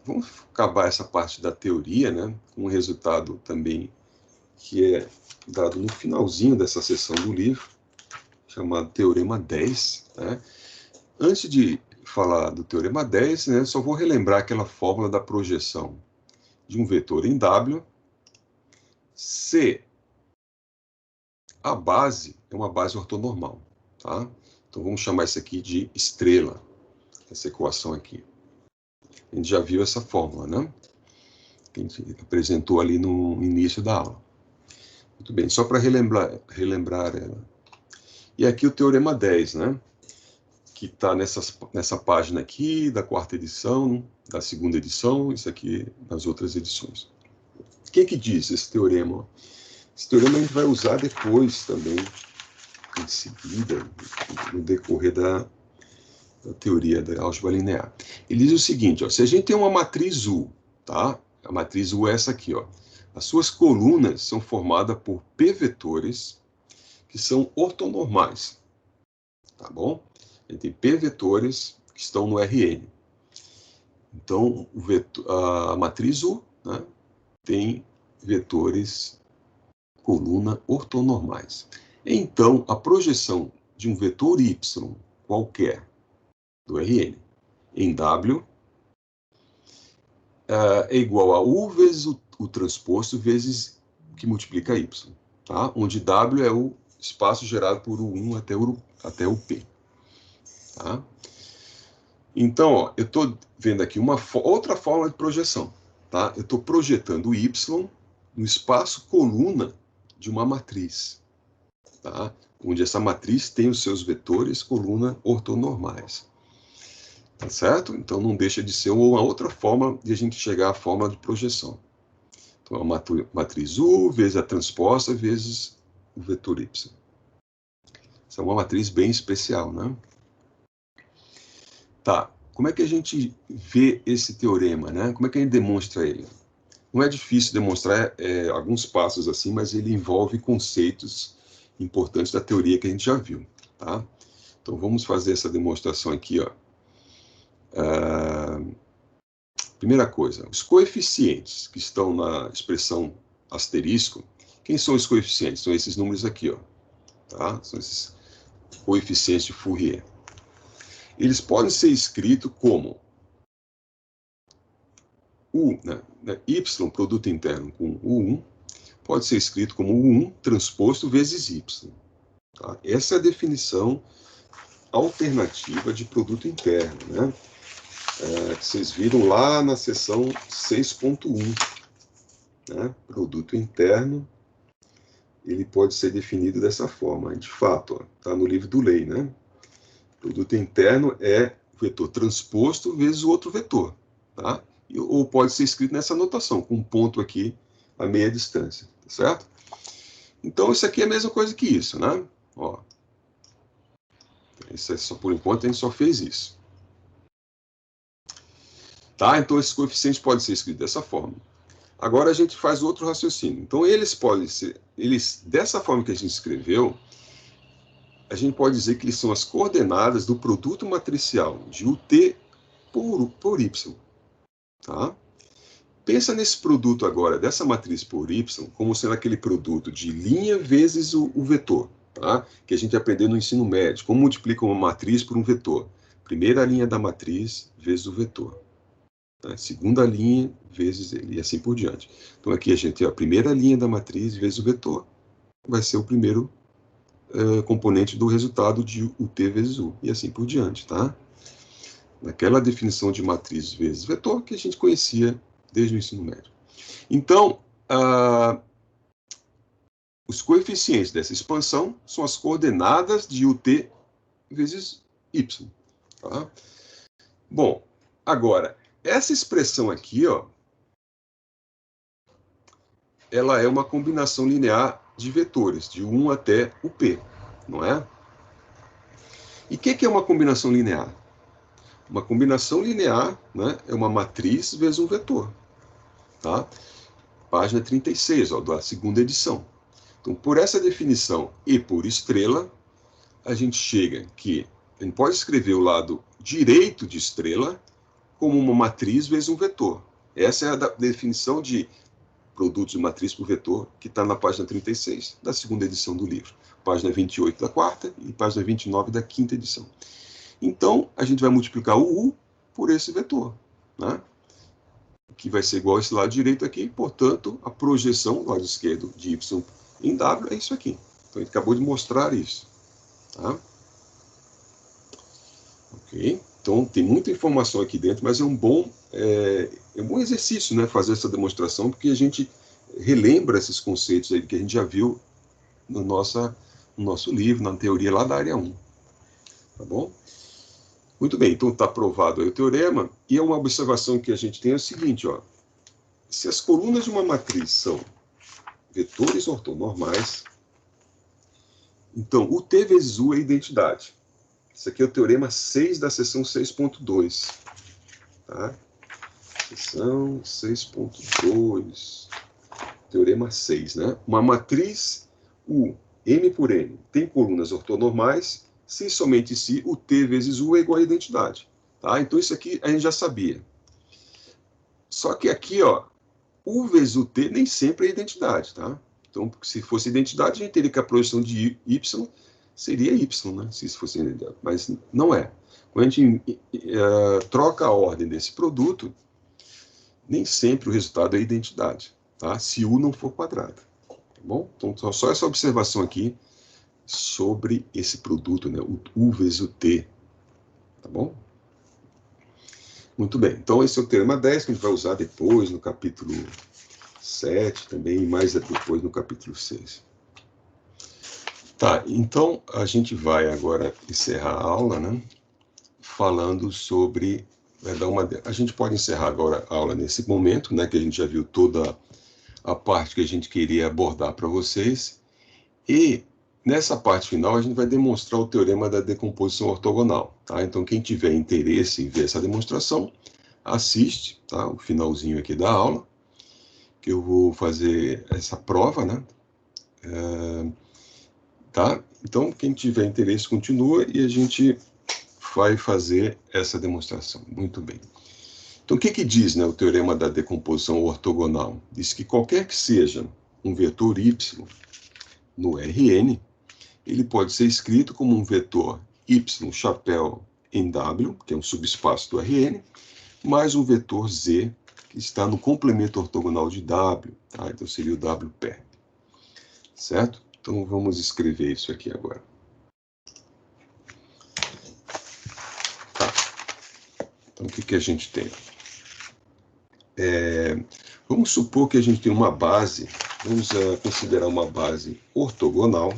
vamos acabar essa parte da teoria, né? Com um resultado também que é dado no finalzinho dessa seção do livro, chamado Teorema 10, né? Antes de falar do Teorema 10, né, só vou relembrar aquela fórmula da projeção de um vetor em W, se a base é uma base ortonormal, tá? Então, vamos chamar isso aqui de estrela, essa equação aqui. A gente já viu essa fórmula, né? Que a gente apresentou ali no início da aula. Muito bem, só para relembrar ela. E aqui o Teorema 10, né? Que está nessa página aqui, da 4ª edição, da 2ª edição, isso aqui nas outras edições. O que diz esse teorema? Esse teorema a gente vai usar depois também, em seguida, no decorrer da teoria da álgebra linear. Ele diz o seguinte, ó, se a gente tem uma matriz U, tá? A matriz U é essa aqui, ó. As suas colunas são formadas por P vetores que são ortonormais, tá bom? A gente tem P vetores que estão no Rn. Então, a matriz U, né, tem vetores coluna ortonormais. Então, a projeção de um vetor y qualquer do Rn em W é igual a U vezes o transposto vezes o que multiplica y, tá? Onde W é o espaço gerado por U1 até o P. Tá? Então, ó, eu estou vendo aqui outra forma de projeção. Tá? Eu estou projetando y no espaço coluna de uma matriz, tá? Onde essa matriz tem os seus vetores coluna ortonormais. Tá certo? Então, não deixa de ser uma outra forma de a gente chegar à forma de projeção. Então, a matriz U vezes a transposta vezes o vetor y. Essa é uma matriz bem especial, né? Tá, como é que a gente vê esse teorema, né? Como é que a gente demonstra ele? Não é difícil demonstrar alguns passos assim, mas ele envolve conceitos importantes da teoria que a gente já viu, tá? Então, vamos fazer essa demonstração aqui, ó. Primeira coisa, os coeficientes que estão na expressão asterisco, quem são os coeficientes? São esses números aqui, ó, tá? São esses coeficientes de Fourier. Eles podem ser escritos como U, né, Y, produto interno com U1, pode ser escrito como U1 transposto vezes Y. Tá? Essa é a definição alternativa de produto interno, né? Que vocês viram lá na seção 6.1. Né? Produto interno, ele pode ser definido dessa forma. De fato, está no livro do Ley, né? Produto interno é o vetor transposto vezes o outro vetor, tá? Ou pode ser escrito nessa notação, com um ponto aqui a meia distância, tá certo? Então, isso aqui é a mesma coisa que isso, né? Ó. Isso é só, por enquanto, a gente só fez isso. Tá? Então, esses coeficientes podem ser escritos dessa forma. Agora, a gente faz outro raciocínio. Então, eles podem ser, dessa forma que a gente escreveu, a gente pode dizer que eles são as coordenadas do produto matricial de UT por Y. Tá? Pensa nesse produto agora, dessa matriz por Y, como sendo aquele produto de linha vezes o vetor, tá? Que a gente aprendeu no ensino médio. Como multiplica uma matriz por um vetor? Primeira linha da matriz vezes o vetor. Tá? Segunda linha vezes ele, e assim por diante. Então aqui a gente tem a primeira linha da matriz vezes o vetor. Vai ser o primeiro componente do resultado de UT vezes U, e assim por diante, tá? Naquela definição de matriz vezes vetor que a gente conhecia desde o ensino médio. Então, os coeficientes dessa expansão são as coordenadas de UT vezes Y. Tá? Bom, agora, essa expressão aqui, ó, ela é uma combinação linear de vetores, de 1 até o P, não é? E o que é uma combinação linear? Uma combinação linear, né, é uma matriz vezes um vetor. Tá? Página 36, ó, da 2ª edição. Então, por essa definição e por estrela, a gente chega que a gente pode escrever o lado direito de estrela como uma matriz vezes um vetor. Essa é a definição de produtos de matriz por vetor que está na página 36 da 2ª edição do livro. Página 28 da 4ª e página 29 da 5ª edição. Então, a gente vai multiplicar o U por esse vetor, né? Que vai ser igual a esse lado direito aqui, portanto, a projeção do lado esquerdo de Y em W é isso aqui. Então, a gente acabou de mostrar isso. Tá? Ok? Então, tem muita informação aqui dentro, mas é um bom exercício, né, fazer essa demonstração, porque a gente relembra esses conceitos aí que a gente já viu na nossa no nosso livro, na teoria lá da área 1. Tá bom? Muito bem, então está provado aí o teorema, e uma observação que a gente tem é o seguinte, ó, se as colunas de uma matriz são vetores ortonormais, então o T vezes U é a identidade. Isso aqui é o teorema 6 da seção 6.2. Tá? Seção 6.2. Teorema 6, né? Uma matriz U, M por N, tem colunas ortonormais, se somente se o T vezes U é igual à identidade. Tá? Então isso aqui a gente já sabia. Só que aqui, ó, U vezes o T nem sempre é identidade, tá? Então, se fosse identidade, a gente teria que a projeção de Y seria Y, né? Se isso fosse identidade. Mas não é. Quando a gente troca a ordem desse produto, nem sempre o resultado é identidade, tá? Se U não for quadrado, tá bom? Então, só essa observação aqui sobre esse produto, né? O U vezes o T, tá bom? Muito bem. Então, esse é o teorema 10, que a gente vai usar depois no capítulo 7 também, e mais depois no capítulo 6. Tá, então a gente vai agora encerrar a aula, né? Falando sobre... a gente pode encerrar agora a aula nesse momento, né? Que a gente já viu toda a parte que a gente queria abordar para vocês. E nessa parte final a gente vai demonstrar o teorema da decomposição ortogonal, tá? Então quem tiver interesse em ver essa demonstração, assiste, tá? O finalzinho aqui da aula, que eu vou fazer essa prova, né? Tá? Então, quem tiver interesse, continua e a gente vai fazer essa demonstração. Muito bem. Então, o que diz, né, o teorema da decomposição ortogonal? Diz que qualquer que seja um vetor y no Rn, ele pode ser escrito como um vetor y chapéu em W, que é um subespaço do Rn, mais um vetor z, que está no complemento ortogonal de W. Tá? Então, seria o W perp. Certo? Então, vamos escrever isso aqui agora. Tá. Então, o que a gente tem? Vamos supor que a gente tem uma base, vamos considerar uma base ortogonal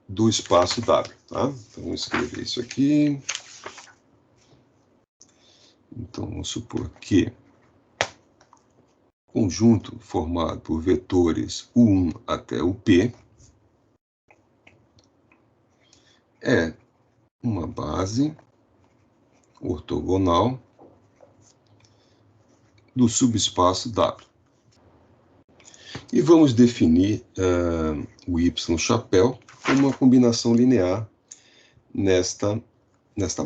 do espaço W. Tá? Então, vamos escrever isso aqui. Então, vamos supor que conjunto formado por vetores U1 até o P é uma base ortogonal do subespaço W. E vamos definir o Y chapéu como uma combinação linear nesta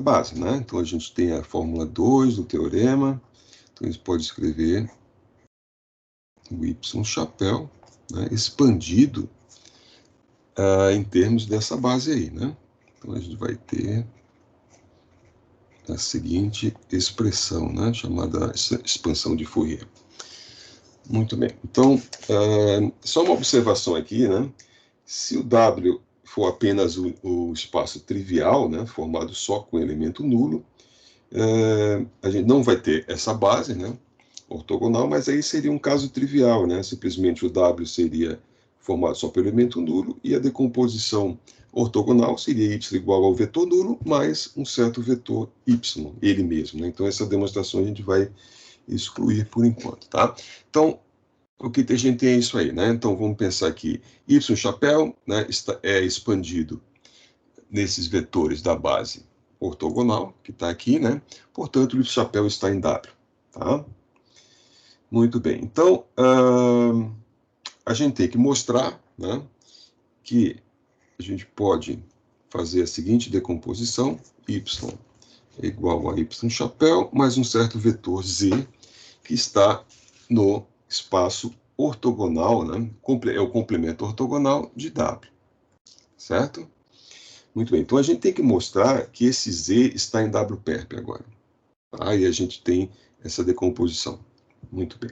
base, né? Então, a gente tem a fórmula 2 do teorema. Então, a gente pode escrever o Y chapéu, né, expandido em termos dessa base aí, né? Então, a gente vai ter a seguinte expressão, né, chamada expansão de Fourier. Muito bem. Então, só uma observação aqui, né? Se o W for apenas o espaço trivial, né, formado só com elemento nulo, a gente não vai ter essa base, né, ortogonal, mas aí seria um caso trivial, né? Simplesmente o W seria formado só pelo elemento nulo e a decomposição ortogonal seria y igual ao vetor nulo mais um certo vetor y, ele mesmo, né? Então, essa demonstração a gente vai excluir por enquanto, tá? Então, o que a gente tem é isso aí, né? Então, vamos pensar que y chapéu, né, é expandido nesses vetores da base ortogonal, que está aqui, né? Portanto, o y chapéu está em W, tá? Muito bem. Então, a gente tem que mostrar, né, que a gente pode fazer a seguinte decomposição: y é igual a y chapéu mais um certo vetor z que está no espaço ortogonal, né? É o complemento ortogonal de W, certo? Muito bem, então a gente tem que mostrar que esse Z está em W perp agora. Aí a gente tem essa decomposição. Muito bem.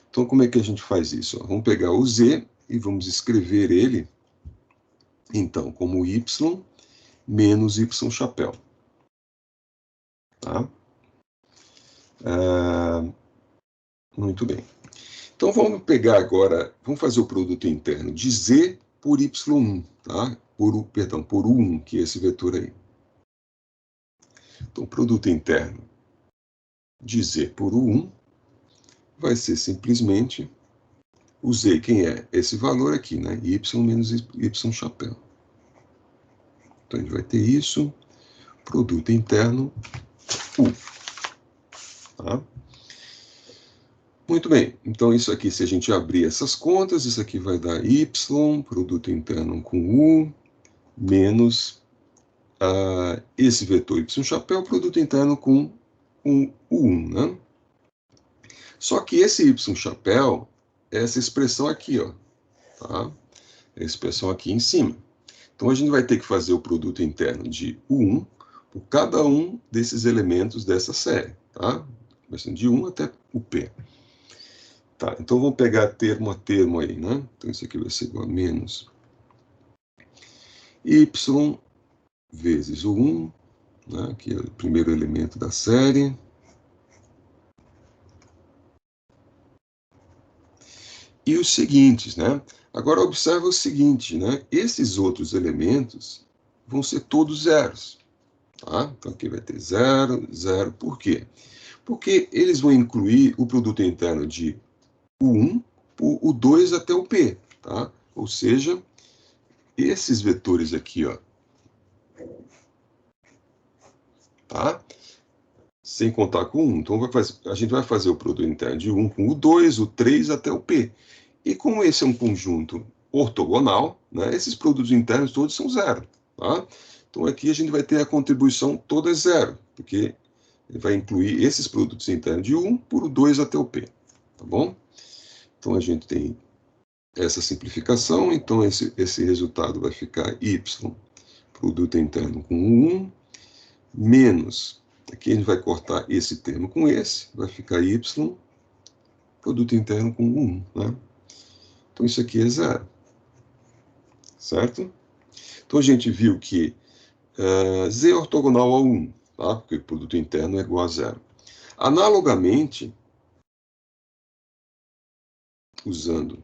Então como é que a gente faz isso? Vamos pegar o Z e vamos escrever ele, então, como Y menos Y chapéu. Tá? Muito bem. Então, vamos pegar agora, vamos fazer o produto interno de Z por Y1, tá? Por U1, que é esse vetor aí. Então, o produto interno de Z por U1 vai ser simplesmente o Z, quem é? Esse valor aqui, né? Y menos Y chapéu. Então, a gente vai ter isso, produto interno U. Tá? Muito bem, então isso aqui, se a gente abrir essas contas, isso aqui vai dar Y, produto interno com U, menos esse vetor Y chapéu, produto interno com U1, né? Só que esse Y chapéu é essa expressão aqui, ó, tá? É a expressão aqui em cima. Então, a gente vai ter que fazer o produto interno de U1 por cada um desses elementos dessa série, tá? Começando de 1 até o P. Tá, então vamos pegar termo a termo aí, né? Então, isso aqui vai ser igual a menos Y vezes o 1, né? Que é o primeiro elemento da série. E os seguintes, né? Agora, observa o seguinte, né? Esses outros elementos vão ser todos zeros, tá? Então, aqui vai ter 0, 0. Por quê? Porque eles vão incluir o produto interno de U1, o 2 até o P, tá? Ou seja, esses vetores aqui, ó, tá? Sem contar com o 1. Então, a gente vai fazer o produto interno de 1 com o 2, o 3 até o P. E como esse é um conjunto ortogonal, né, esses produtos internos todos são zero. Tá? Então, aqui a gente vai ter a contribuição toda zero, porque ele vai incluir esses produtos internos de 1 por o 2 até o P. Tá bom? Então, a gente tem essa simplificação. Então, esse resultado vai ficar Y, produto interno com 1, menos, aqui a gente vai cortar esse termo com esse, vai ficar Y, produto interno com 1. Né? Então, isso aqui é zero. Certo? Então, a gente viu que Z é ortogonal a 1, tá? Porque o produto interno é igual a zero. Analogamente, usando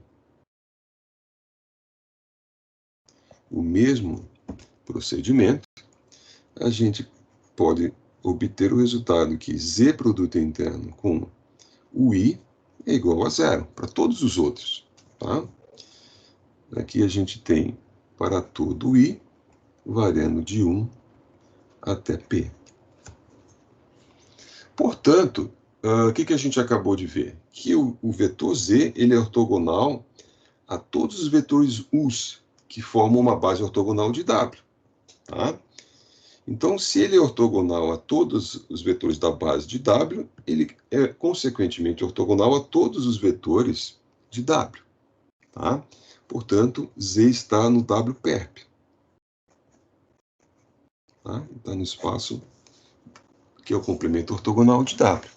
o mesmo procedimento, a gente pode obter o resultado que Z produto interno com o I é igual a zero para todos os outros. Tá? Aqui a gente tem para todo I, variando de 1 até P. Portanto, o que a gente acabou de ver? Que o vetor Z ele é ortogonal a todos os vetores U's que formam uma base ortogonal de W. Tá? Então, se ele é ortogonal a todos os vetores da base de W, ele é, consequentemente, ortogonal a todos os vetores de W. Tá? Portanto, Z está no W perp. Tá? Está no espaço que é o complemento ortogonal de W.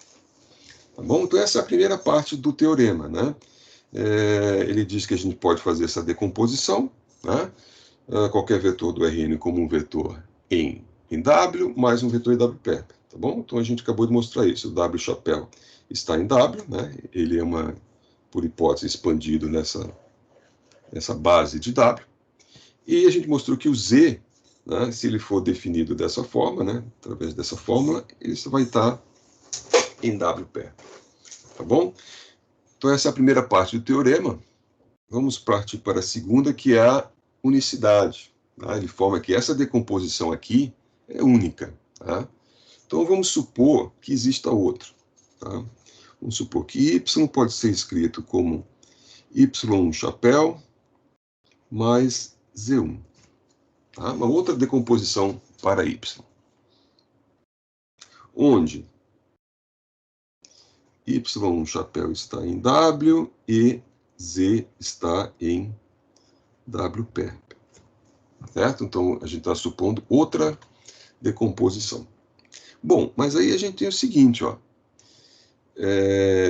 Tá bom? Então, essa é a primeira parte do teorema. Né? Ele diz que a gente pode fazer essa decomposição, né? Qualquer vetor do Rn como um vetor em W, mais um vetor em W perp. Tá bom? Então, a gente acabou de mostrar isso. O W chapéu está em W, né? Ele é por hipótese, expandido nessa base de W. E a gente mostrou que o Z, né, se ele for definido dessa forma, né, através dessa fórmula, isso vai estar em W perp. Tá bom? Então, essa é a primeira parte do teorema. Vamos partir para a segunda, que é a unicidade. Tá? Ele forma que essa decomposição aqui é única. Tá? Então, vamos supor que exista outro. Tá? Vamos supor que Y pode ser escrito como Y1 chapéu mais Z1. Tá? Uma outra decomposição para Y. Onde Y1 chapéu está em W e Z está em W perp. Certo? Então, a gente está supondo outra decomposição. Bom, mas aí a gente tem o seguinte, ó.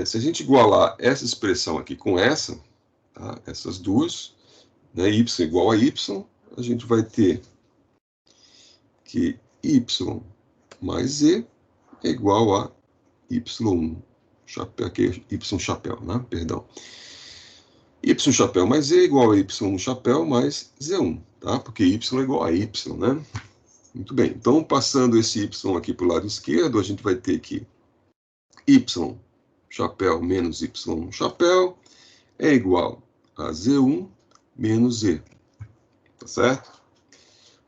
Se a gente igualar essa expressão aqui com essa, tá? Essas duas, né, y igual a y, a gente vai ter que y mais z é igual a y1 chapéu, aqui y chapéu, né? Perdão. Y chapéu mais Z é igual a Y chapéu mais Z1, tá? Porque Y é igual a Y, né? Muito bem. Então, passando esse Y aqui para o lado esquerdo, a gente vai ter que Y chapéu menos Y chapéu é igual a Z1 menos Z. Tá certo?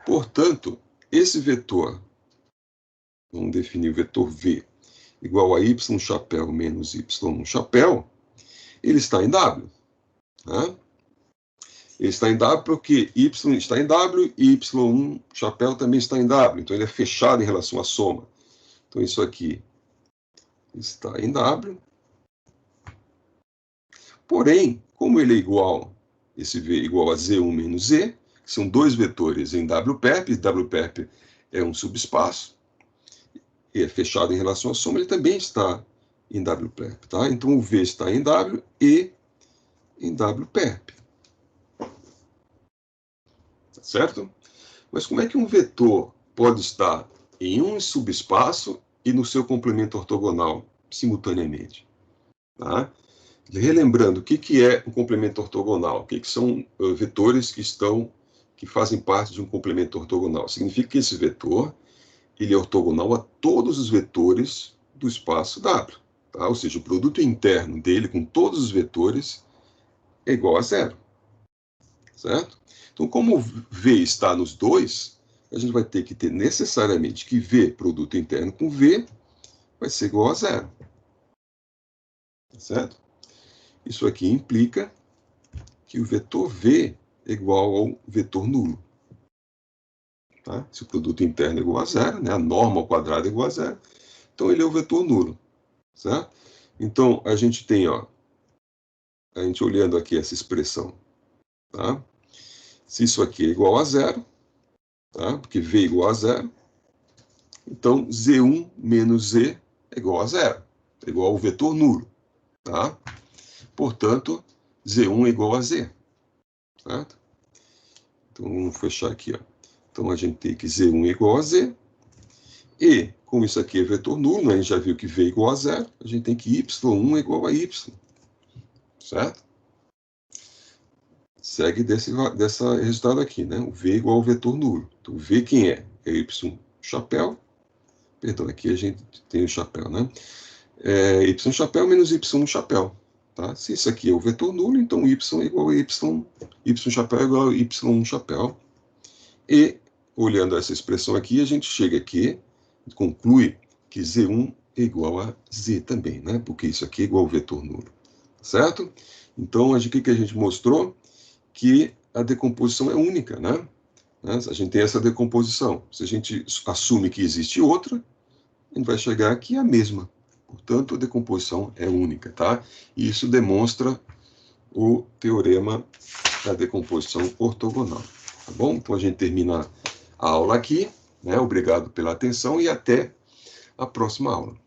Portanto, esse vetor, vamos definir o vetor V, igual a Y chapéu menos Y chapéu, ele está em W. Tá? Ele está em W porque Y está em W e Y1 chapéu também está em W. Então, ele é fechado em relação à soma. Então, isso aqui está em W. Porém, como ele é igual, esse V é igual a Z1 menos Z, que são dois vetores em WPerp, WPerp é um subespaço, e é fechado em relação à soma, ele também está em WPerp. Tá? Então, o V está em W e em WPerp. Certo? Mas como é que um vetor pode estar em um subespaço e no seu complemento ortogonal simultaneamente? Tá? Relembrando, o que é um complemento ortogonal? O que são vetores que fazem parte de um complemento ortogonal? Significa que esse vetor ele é ortogonal a todos os vetores do espaço W. Tá? Ou seja, o produto interno dele com todos os vetores é igual a zero. Certo? Então, como o V está nos dois, a gente vai ter que ter necessariamente que V, produto interno com V, vai ser igual a zero. Certo? Isso aqui implica que o vetor V é igual ao vetor nulo. Tá? Se o produto interno é igual a zero, né? A norma ao quadrado é igual a zero, então ele é o vetor nulo. Certo? Então, a gente tem, ó, a gente olhando aqui essa expressão, tá? Se isso aqui é igual a zero, tá? Porque V é igual a zero, então Z1 menos Z é igual a zero, é igual ao vetor nulo. Tá? Portanto, Z1 é igual a Z. Certo? Então, vamos fechar aqui. Ó. Então, a gente tem que Z1 é igual a Z. E, como isso aqui é vetor nulo, né? A gente já viu que V é igual a zero, a gente tem que Y1 é igual a Y. Certo? Segue desse resultado aqui, né? O V é igual ao vetor nulo. Então, V quem é? É Y chapéu. Perdão, aqui a gente tem o chapéu, né? Y chapéu menos Y chapéu. Tá? Se isso aqui é o vetor nulo, então Y é igual a Y chapéu é igual a Y chapéu. E, olhando essa expressão aqui, a gente chega aqui, conclui que Z1 é igual a Z também, né? Porque isso aqui é igual ao vetor nulo. Certo? Então, o que a gente mostrou? Que a decomposição é única, né? A gente tem essa decomposição. Se a gente assume que existe outra, a gente vai chegar aqui a mesma. Portanto, a decomposição é única, tá? E isso demonstra o teorema da decomposição ortogonal, tá bom? Então, a gente termina a aula aqui, né? Obrigado pela atenção e até a próxima aula.